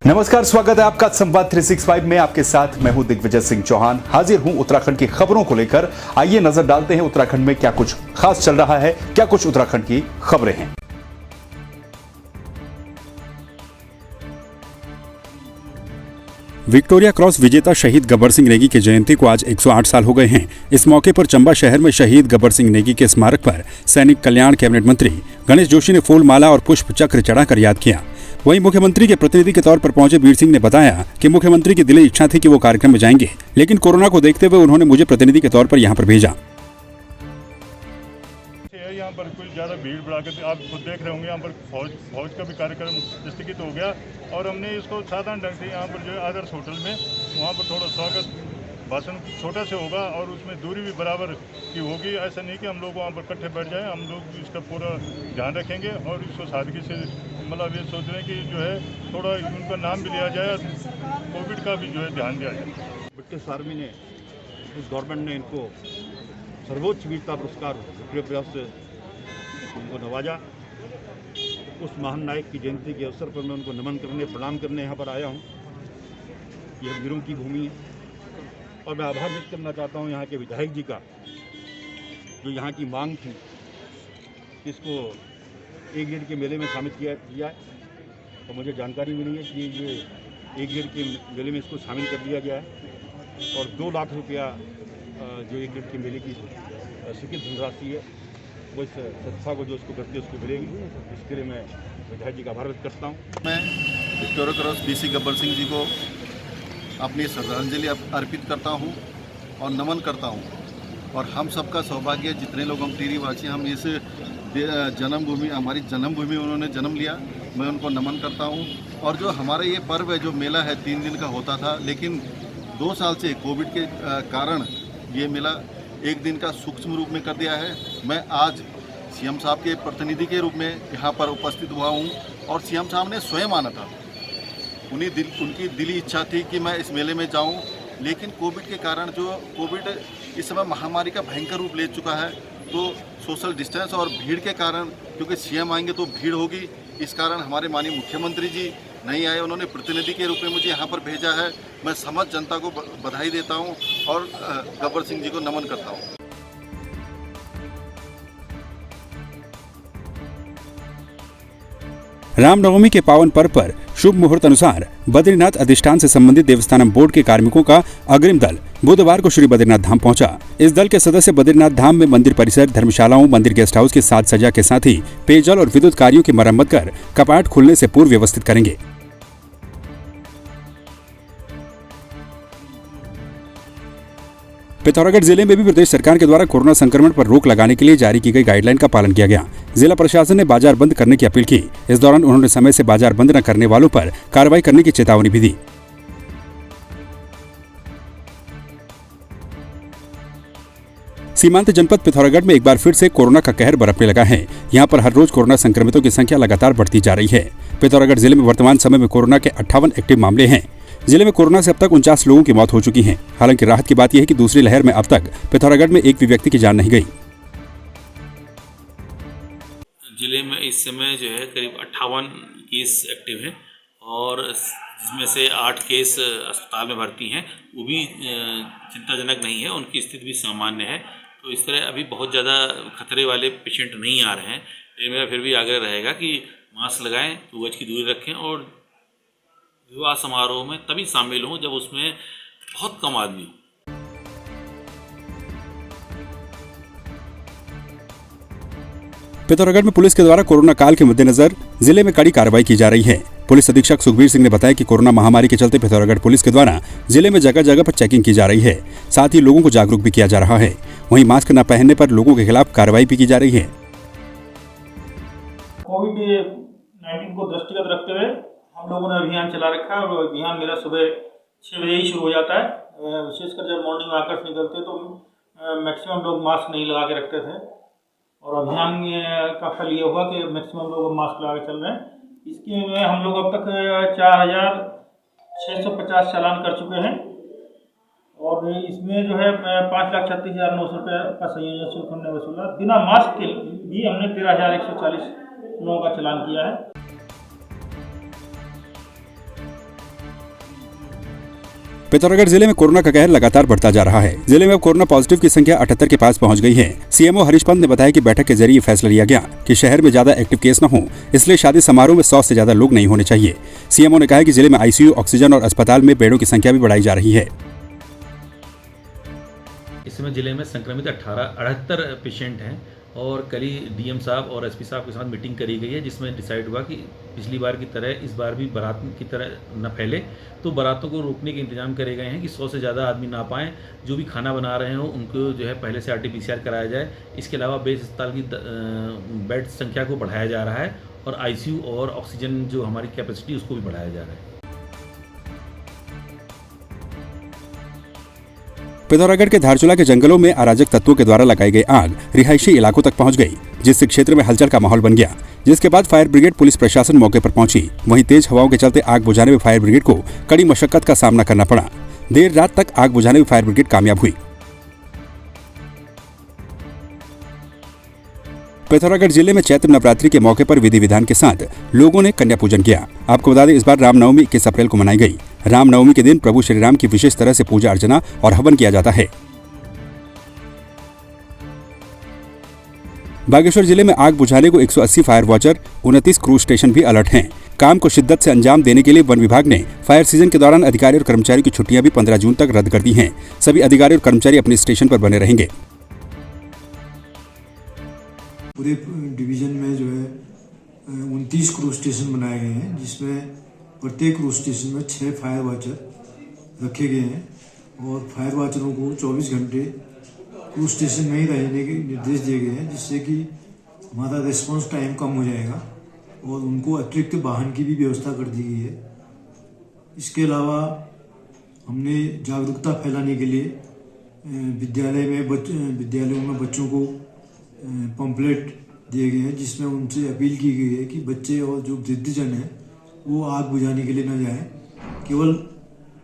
नमस्कार, स्वागत है आपका संवाद 365 में। आपके साथ मैं हूं दिग्विजय सिंह चौहान। हाजिर हूं उत्तराखंड की खबरों को लेकर। आइए नजर डालते हैं उत्तराखंड में क्या कुछ खास चल रहा है, क्या कुछ उत्तराखंड की खबरें हैं। विक्टोरिया क्रॉस विजेता शहीद गब्बर सिंह नेगी की जयंती को आज 108 साल हो गए हैं। इस मौके पर चंबा शहर में शहीद गब्बर सिंह नेगी के स्मारक पर सैनिक कल्याण कैबिनेट मंत्री गणेश जोशी ने फूल माला और पुष्प चक्र चढ़ाकर याद किया। वहीं मुख्यमंत्री के प्रतिनिधि के तौर पर पहुंचे वीर सिंह ने बताया कि मुख्यमंत्री की दिली इच्छा थी कि वो कार्यक्रम में जाएंगे, लेकिन कोरोना को देखते हुए उन्होंने मुझे प्रतिनिधि के तौर पर यहाँ पर भेजा। यहाँ पर कोई ज़्यादा भीड़ भड़ा के आप खुद देख रहे होंगे, यहाँ पर फौज का भी कार्यक्रम स्थगित हो गया और हमने इसको साधारण ढंग से यहाँ पर जो है आदर्श होटल में वहाँ पर थोड़ा स्वागत भाषण छोटा से होगा और उसमें दूरी भी बराबर की होगी। ऐसा नहीं कि हम लोग वहाँ पर इकट्ठे बैठ जाएं, हम लोग इसका पूरा ध्यान रखेंगे और इसको सादगी से मतलब ये सोच रहे हैं कि जो है थोड़ा उनका नाम भी लिया जाए, कोविड का भी जो है ध्यान दिया जाए। ब्रिटिश आर्मी ने, ब्रिटिश गवर्नमेंट ने इनको सर्वोच्च वीरता पुरस्कार विक्टोरिया क्रॉस से उनको नवाजा। उस महान नायक की जयंती के अवसर पर मैं उनको नमन करने, प्रणाम करने यहाँ पर आया हूँ। यह वीरों की भूमि है और मैं आभार व्यक्त करना चाहता हूँ यहाँ के विधायक जी का, जो यहाँ की मांग थी इसको एक डेढ़ के मेले में शामिल किया है और मुझे जानकारी मिली है कि ये एक डेढ़ के मेले में इसको शामिल कर दिया गया है और 2 लाख रुपया जो एक डेढ़ के मेले की स्वीकृत धनराशि है वो इस संस्था को जो इसको करती है उसको मिलेगी। इसके लिए मैं विधायक जी का आभार व्यक्त करता हूँ। मैं Victoria Cross BC Gabbar Singh ji को अपनी श्रद्धांजलि अर्पित करता हूँ और नमन करता हूँ। और हम सबका सौभाग्य, जितने लोग हम टिहरीवासी, हम इस जन्मभूमि, हमारी जन्मभूमि उन्होंने जन्म लिया, मैं उनको नमन करता हूँ। और जो हमारा ये पर्व है, जो मेला है 3 दिन का होता था, लेकिन 2 साल से कोविड के कारण ये मेला 1 दिन का सूक्ष्म रूप में कर दिया है। मैं आज CM साहब के प्रतिनिधि के रूप में यहाँ पर उपस्थित हुआ हूँ और CM साहब ने स्वयं आना था, उनकी दिली इच्छा थी कि मैं इस मेले में जाऊँ, लेकिन कोविड के कारण जो कोविड इस समय महामारी का भयंकर रूप ले चुका है, तो सोशल डिस्टेंस और भीड़ के कारण, क्योंकि CM आएंगे तो भीड़ होगी, इस कारण हमारे माननीय मुख्यमंत्री जी नहीं आए। उन्होंने प्रतिनिधि के रूप में मुझे यहाँ पर भेजा है। मैं समस्त जनता को बधाई देता हूँ और गब्बर सिंह जी को नमन करता हूँ। रामनवमी के पावन पर्व पर शुभ मुहूर्त अनुसार बद्रीनाथ अधिष्ठान से संबंधित देवस्थानम बोर्ड के कार्मिकों का अग्रिम दल बुधवार को श्री बद्रीनाथ धाम पहुंचा। इस दल के सदस्य बद्रीनाथ धाम में मंदिर परिसर, धर्मशालाओं, मंदिर गेस्ट हाउस की साज सज्जा के साथ ही पेयजल और विद्युत कार्यों की मरम्मत कर कपाट खुलने से पूर्व व्यवस्थित करेंगे। पिथौरागढ़ जिले में भी प्रदेश सरकार के द्वारा कोरोना संक्रमण पर रोक लगाने के लिए जारी की गई गाइडलाइन का पालन किया गया। जिला प्रशासन ने बाजार बंद करने की अपील की। इस दौरान उन्होंने समय से बाजार बंद न करने वालों पर कार्रवाई करने की चेतावनी भी दी। सीमांत जनपद पिथौरागढ़ में एक बार फिर से कोरोना का कहर बरपने लगा है। यहाँ पर हर रोज कोरोना संक्रमितों की संख्या लगातार बढ़ती जा रही है। पिथौरागढ़ जिले में वर्तमान समय में कोरोना के 58 एक्टिव मामले हैं। जिले में कोरोना से अब तक 49 लोगों की मौत हो चुकी है। हालांकि राहत की बात यह है कि दूसरी लहर में अब तक पिथौरागढ़ में एक भी व्यक्ति की जान नहीं गई। जिले में इस समय जो है करीब 58 केस एक्टिव हैं और जिसमें से 8 केस अस्पताल में भर्ती हैं। वो भी चिंताजनक नहीं है, उनकी स्थिति भी सामान्य है। तो इस तरह अभी बहुत ज़्यादा खतरे वाले पेशेंट नहीं आ रहे हैं। तो मेरा फिर भी आग्रह रहेगा कि मास्क लगाएं, 2 गज की दूरी रखें और विवाह समारोह में तभी शामिल हों जब उसमें बहुत कम आदमी हो। पिथौरागढ़ में पुलिस के द्वारा कोरोना काल के मद्देनजर जिले में कड़ी कार्रवाई की जा रही है। पुलिस अधीक्षक सुखबीर सिंह ने बताया कि कोरोना महामारी के चलते पिथौरागढ़ पुलिस के द्वारा जिले में जगह जगह पर चेकिंग की जा रही है। साथ ही लोगों को जागरूक भी किया जा रहा है। वहीं मास्क न पहनने पर लोगों के खिलाफ कार्रवाई भी की जा रही है। कोविड-19 को दृष्टिगत रखते हुए हम लोगों ने अभियान चला रखा है और अभियान मेरा सुबह 6 बजे ही शुरू हो जाता है। विशेषकर जब मॉर्निंग वॉकर्स निकलते तो मैक्सिमम लोग मास्क नहीं लगा के रखते थे और अभियान का फल ये हुआ कि मैक्सिमम लोग मास्क लगा के चल रहे हैं। इसके में हम लोग अब तक 4,650 चालान कर चुके हैं और इसमें जो है 5,36,900 रुपये का संयोजन शुल्क हमने वसूला। बिना मास्क के भी हमने 13,140 लोगों का चालान किया है। पिथौरागढ़ जिले में कोरोना का कहर लगातार बढ़ता जा रहा है। जिले में अब कोरोना पॉजिटिव की संख्या 78 के पास पहुंच गई है। सीएमओ हरीश पंत ने बताया कि बैठक के जरिए फैसला लिया गया कि शहर में ज्यादा एक्टिव केस न हो, इसलिए शादी समारोह में 100 से ज्यादा लोग नहीं होने चाहिए। सीएमओ ने कहा कि जिले में आईसीयू, ऑक्सीजन और अस्पताल में बेडों की संख्या भी बढ़ाई जा रही है। इस समय जिले में संक्रमित 78 पेशेंट हैं और कल ही डीएम साहब और एसपी साहब के साथ मीटिंग करी गई है, जिसमें डिसाइड हुआ कि पिछली बार की तरह इस बार भी बारात की तरह न फैले, तो बारातों को रोकने के इंतजाम करे गए हैं कि 100 से ज़्यादा आदमी ना पाएँ। जो भी खाना बना रहे हों उनको जो है पहले से RT-PCR कराया जाए। इसके अलावा बेस अस्पताल की बेड संख्या को बढ़ाया जा रहा है और आईसीयू और ऑक्सीजन जो हमारी कैपेसिटी उसको भी बढ़ाया जा रहा है। पिथौरागढ़ के धारचूला के जंगलों में अराजक तत्वों के द्वारा लगाई गई आग रिहायशी इलाकों तक पहुंच गई, जिससे क्षेत्र में हलचल का माहौल बन गया। जिसके बाद फायर ब्रिगेड, पुलिस प्रशासन मौके पर पहुंची। वहीं तेज हवाओं के चलते आग बुझाने में फायर ब्रिगेड को कड़ी मशक्कत का सामना करना पड़ा। देर रात तक आग बुझाने में फायर ब्रिगेड कामयाब हुई। पिथौरागढ़ जिले में चैत्र नवरात्रि के मौके पर विधि विधान के साथ लोगों ने कन्या पूजन किया। आपको बता दें, इस बार रामनवमी 21 अप्रैल को मनाई गई। रामनवमी के दिन प्रभु श्री राम की विशेष तरह से पूजा अर्चना और हवन किया जाता है। बागेश्वर जिले में आग बुझाने को 180 फायर वॉचर, 29 क्रूज स्टेशन भी अलर्ट हैं। काम को शिद्दत से अंजाम देने के लिए वन विभाग ने फायर सीजन के दौरान अधिकारी और कर्मचारियों की छुट्टियां भी 15 जून तक रद्द कर दी हैं। सभी अधिकारी और कर्मचारी अपने स्टेशन पर बने रहेंगे। पूरे डिवीज़न में जो है 29 क्रूज स्टेशन बनाए गए हैं, जिसमें प्रत्येक क्रूज स्टेशन में 6 फायर वॉचर रखे गए हैं और फायर वॉचरों को 24 घंटे क्रूज स्टेशन में ही रहने के निर्देश दिए गए हैं, जिससे कि हमारा रिस्पांस टाइम कम हो जाएगा और उनको अतिरिक्त वाहन की भी व्यवस्था कर दी गई है। इसके अलावा हमने जागरूकता फैलाने के लिए विद्यालयों में बच्चों को पंपलेट दिए गए हैं, जिसमें उनसे अपील की गई है कि बच्चे और जो वृद्धजन हैं वो आग बुझाने के लिए न जाएं, केवल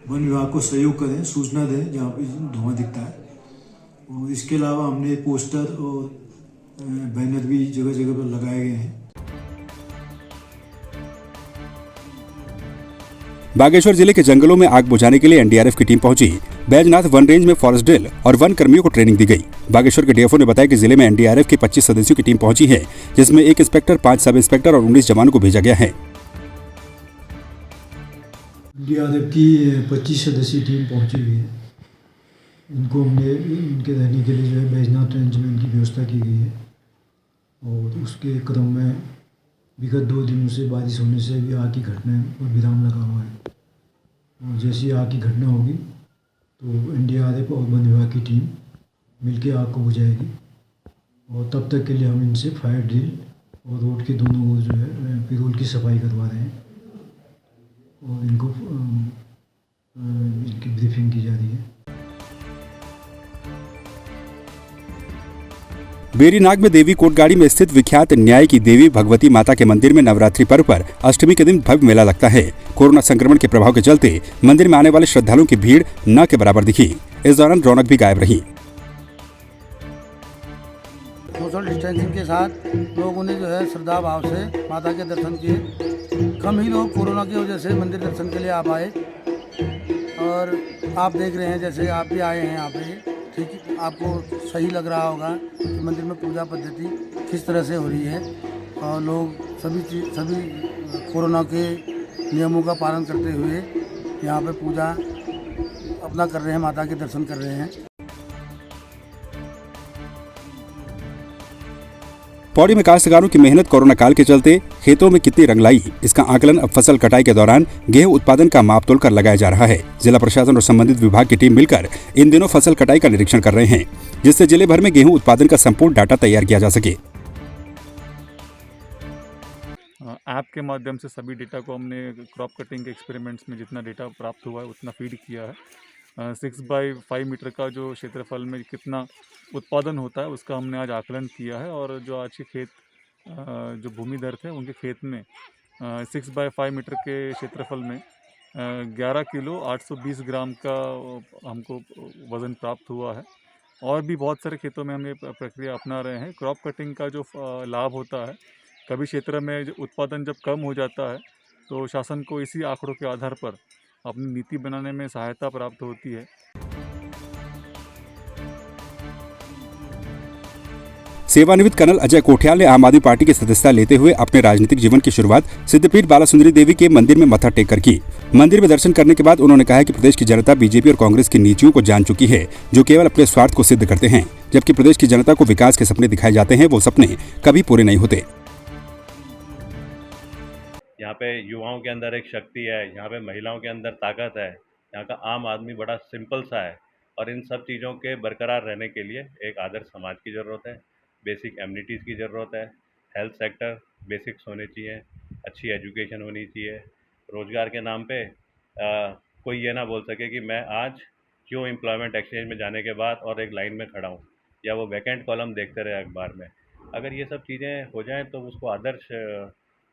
वन विभाग को सहयोग करें, सूचना दें जहाँ पे धुआं दिखता है। और इसके अलावा हमने पोस्टर और बैनर भी जगह जगह पर लगाए गए हैं। बागेश्वर जिले के जंगलों में आग बुझाने के लिए एनडीआरएफ की टीम पहुंची। बैजनाथ वन रेंज में फॉरेस्ट ड्रिल और वन कर्मियों को ट्रेनिंग दी गई। बागेश्वर के डीएफओ ने बताया कि जिले में एनडीआरएफ की 25 सदस्यों की टीम पहुंची है, जिसमें 1 इंस्पेक्टर, 5 सब इंस्पेक्टर और 19 जवानों को भेजा गया है। एनडीआरएफ की 25 सदस्यीय टीम पहुंची हुई है। इनको हमने इनके रहने के लिए जो है बैजनाथ रेंज में इनकी व्यवस्था की गई है और उसके क्रम में विगत 2 दिनों से बारिश होने से भी आग की घटना पर विराम लगा हुआ है और जैसी आग की घटना होगी तो एनडीआरएफ और वन विभाग की टीम मिलकर आग को बुझाएगी और तब तक के लिए हम इनसे फायर ड्रिल और रोड के दोनों ओर जो है पिरोल की सफाई करवा रहे हैं और इनको इनकी ब्रीफिंग की जा रही है। बेरीनाग में देवी कोटगाड़ी में स्थित विख्यात न्याय की देवी भगवती माता के मंदिर में नवरात्रि पर्व पर अष्टमी के दिन भव्य मेला लगता है। कोरोना संक्रमण के प्रभाव के चलते मंदिर में आने वाले श्रद्धालुओं की भीड़ न के बराबर दिखी। इस दौरान रौनक भी गायब रही। सोशल डिस्टेंसिंग के साथ लोगों ने जो है श्रद्धा भाव से माता के दर्शन किए। कम ही लोग कोरोना की वजह से मंदिर दर्शन के लिए आ पाए और आप देख रहे हैं जैसे आप भी आए हैं यहाँ पे, ठीक, आपको सही लग रहा होगा कि मंदिर में पूजा पद्धति किस तरह से हो रही है और लोग सभी कोरोना के नियमों का पालन करते हुए यहाँ पे पूजा अपना कर रहे हैं, माता के दर्शन कर रहे हैं। पौड़ी में काश्तकारों की मेहनत कोरोना काल के चलते खेतों में कितनी रंग लाई, इसका आकलन अब फसल कटाई के दौरान गेहूं उत्पादन का माप तोल कर लगाया जा रहा है। जिला प्रशासन और संबंधित विभाग की टीम मिलकर इन दिनों फसल कटाई का निरीक्षण कर रहे हैं, जिससे जिले भर में गेहूं उत्पादन का संपूर्ण डाटा तैयार किया जा सके। ऐप के माध्यम से सभी डेटा को हमने क्रॉप कटिंग के एक्सपेरिमेंट्स में जितना डेटा प्राप्त हुआ है उतना फीड किया है। 6x5 मीटर का जो क्षेत्रफल में कितना उत्पादन होता है उसका हमने आज आकलन किया है और जो आज के खेत जो भूमिधर थे उनके खेत में 6x5 मीटर के क्षेत्रफल में 11 किलो 820 ग्राम का हमको वज़न प्राप्त हुआ है। और भी बहुत सारे खेतों में हम ये प्रक्रिया अपना रहे हैं। क्रॉप कटिंग का जो लाभ होता है, कभी क्षेत्र में जो उत्पादन जब कम हो जाता है तो शासन को इसी आंकड़ों के आधार पर अपनी नीति बनाने में सहायता प्राप्त होती है। सेवानिवृत्त कर्नल अजय कोठियाल ने आम आदमी पार्टी की सदस्यता लेते हुए अपने राजनीतिक जीवन की शुरुआत सिद्धपीठ बालासुंदरी देवी के मंदिर में मत्था टेक कर की। मंदिर में दर्शन करने के बाद उन्होंने कहा कि प्रदेश की जनता बीजेपी और कांग्रेस की नीतियों को जान चुकी है, जो केवल अपने स्वार्थ को सिद्ध करते हैं, जबकि प्रदेश की जनता को विकास के सपने दिखाए जाते हैं, वो सपने कभी पूरे नहीं होते। यहाँ पे युवाओं के अंदर एक शक्ति है, यहाँ पे महिलाओं के अंदर ताकत है, यहाँ का आम आदमी बड़ा सिंपल सा है और इन सब चीज़ों के बरकरार रहने के लिए एक आदर्श समाज की ज़रूरत है, बेसिक एमिनिटीज़ की ज़रूरत है, हेल्थ सेक्टर बेसिक्स होने चाहिए, अच्छी एजुकेशन होनी चाहिए। रोज़गार के नाम पे कोई ये ना बोल सके कि मैं आज क्यों एम्प्लॉयमेंट एक्सचेंज में जाने के बाद और एक लाइन में खड़ा हूँ, या वो वैकेंट कॉलम देखते रहे अखबार में। अगर ये सब चीज़ें हो जाएं तो उसको आदर्श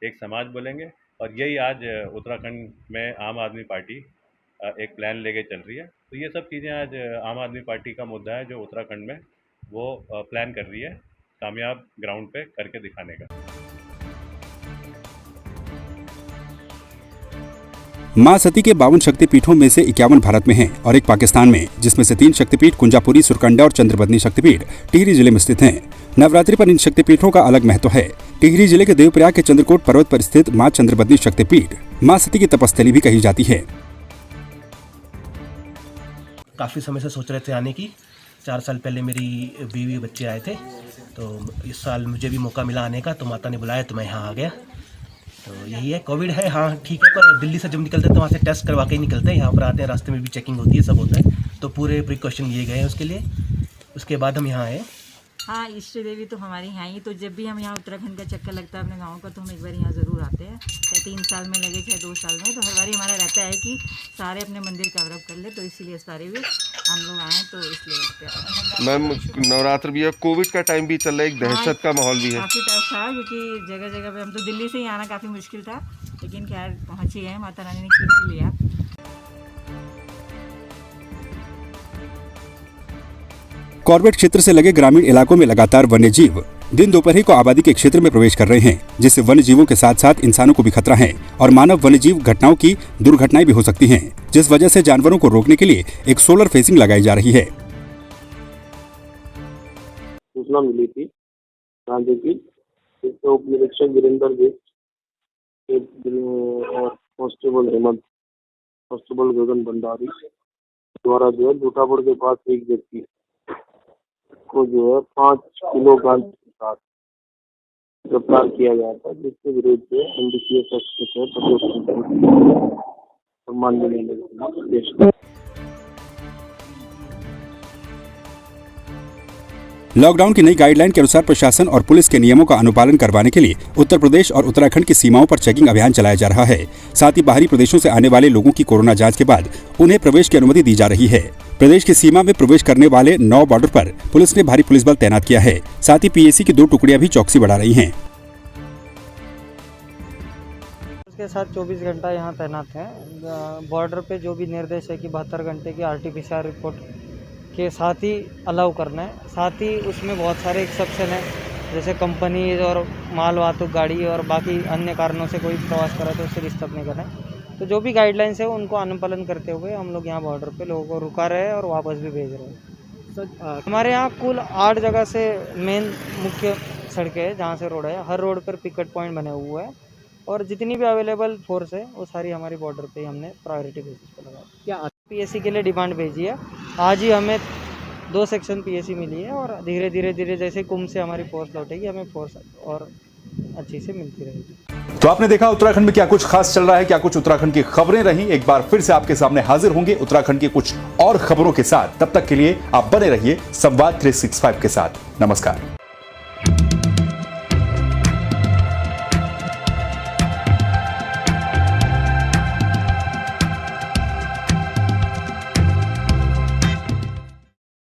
एक समाज बोलेंगे। और यही आज उत्तराखंड में आम आदमी पार्टी एक प्लान लेके चल रही है। तो ये सब चीज़ें आज आम आदमी पार्टी का मुद्दा है जो उत्तराखंड में वो प्लान कर रही है कामयाब ग्राउंड पे करके दिखाने का। मां सती के 52 शक्तिपीठों में से 51 भारत में हैं और एक पाकिस्तान में, जिसमें से 3 शक्तिपीठ कुंजापुरी, सुरकंडा और चंद्रबदनी शक्तिपीठ टिहरी जिले में स्थित हैं। नवरात्रि पर इन शक्तिपीठों का अलग महत्व है। टिहरी जिले के देवप्रयाग के चंद्रकोट पर्वत पर स्थित मां चंद्रबदनी शक्तिपीठ मां सती की तपस्थली भी कही जाती है। काफ़ी समय से सोच रहे थे आने की। 4 साल पहले मेरी बीवी बच्चे आए थे, तो इस साल मुझे भी मौका मिला आने का, तो माता ने बुलाया तो मैं यहाँ आ गया। तो यही है, कोविड है, हाँ ठीक है, पर दिल्ली से जब निकलते हैं तो वहाँ से टेस्ट करवा के ही निकलते हैं। यहाँ पर आते हैं, रास्ते में भी चेकिंग होती है, सब होता है, तो पूरे प्रिकॉशन लिए गए हैं उसके लिए। उसके बाद हम यहाँ आए। हाँ, इष्ट देवी तो हमारी यहाँ ही, तो जब भी हम यहाँ उत्तराखंड का चक्कर लगता है अपने गाँव का, तो हम एक बार यहाँ ज़रूर आते हैं। चाहे 3 साल में लगे, चाहे 2 साल में, तो हर बार हमारा रहता है कि सारे अपने मंदिर कवर अप कर ले, तो इसीलिए सारे भी हम लोग आए, तो इसलिए रहते हैं। मैम, नवरात्र भी है, कोविड का टाइम भी चल रहा है, एक दहशत का माहौल भी है। काफ़ी टफ था, क्योंकि जगह जगह पे हम तो दिल्ली से ही आना काफ़ी मुश्किल था, लेकिन खैर पहुँच ही गए, माता रानी ने खींच लिया। कॉर्बेट क्षेत्र से लगे ग्रामीण इलाकों में लगातार वन्यजीव दिन दोपहर को आबादी के क्षेत्र में प्रवेश कर रहे हैं, जिससे वन्यजीवों के साथ साथ इंसानों को भी खतरा है और मानव वन्यजीव घटनाओं की दुर्घटनाएं भी हो सकती हैं, जिस वजह से जानवरों को रोकने के लिए एक सोलर फेंसिंग लगाई जा रही है। सूचना मिली थी गांधी की, उप निरीक्षक वीरेंद्र देव और कांस्टेबल हेमंत, कांस्टेबल गगन भंडारी द्वारा जो है दूटापुर के पास एक व्यक्ति को जो है 5 किलो गांजे के साथ गिरफ्तार किया गया था, जिसके विरुद्ध NDPS एक्ट के तहत सम्मान मिलेगा। लॉकडाउन की नई गाइडलाइन के अनुसार प्रशासन और पुलिस के नियमों का अनुपालन करवाने के लिए उत्तर प्रदेश और उत्तराखंड की सीमाओं पर चेकिंग अभियान चलाया जा रहा है। साथ ही बाहरी प्रदेशों से आने वाले लोगों की कोरोना जांच के बाद उन्हें प्रवेश की अनुमति दी जा रही है। प्रदेश की सीमा में प्रवेश करने वाले 9 बॉर्डर पर पुलिस ने भारी पुलिस बल तैनात किया है। साथ ही PAC की 2 टुकड़ियां भी चौकसी बढ़ा रही हैं। उसके साथ 24 घंटा यहाँ तैनात हैं। बॉर्डर पे जो भी निर्देश है कि 72 घंटे की RT-PCR रिपोर्ट के साथ ही अलाउ करना है। साथ ही उसमें बहुत सारे एक्सेप्शन है, जैसे कंपनी और माल वाहतुक गाड़ी और बाकी अन्य कारणों से कोई प्रवास करा तो उससे डिस्टर्ब नहीं करना है। तो जो भी गाइडलाइंस है उनको अनुपालन करते हुए हम लोग यहाँ बॉर्डर पे लोगों को रुका रहे हैं और वापस भी भेज रहे हैं। हमारे यहाँ कुल 8 जगह से मेन मुख्य सड़कें हैं जहाँ से रोड है। हर रोड पर पिकेट पॉइंट बने हुए हैं और जितनी भी अवेलेबल फोर्स है वो सारी हमारी बॉर्डर पे ही हमने प्रायोरिटी बेसिस पे लगाई। क्या PAC के लिए डिमांड भेजी है? आज ही हमें 2 सेक्शन PAC मिली है और धीरे धीरे जैसे कुंभ से हमारी फोर्स लौटेगी हमें फोर्स और अच्छी से मिलती रहेगी। तो आपने देखा उत्तराखंड में क्या कुछ खास चल रहा है, क्या कुछ उत्तराखंड की खबरें रही। एक बार फिर से आपके सामने हाजिर होंगे उत्तराखंड की कुछ और खबरों के साथ। तब तक के लिए आप बने रहिए संवाद 365 के साथ। नमस्कार।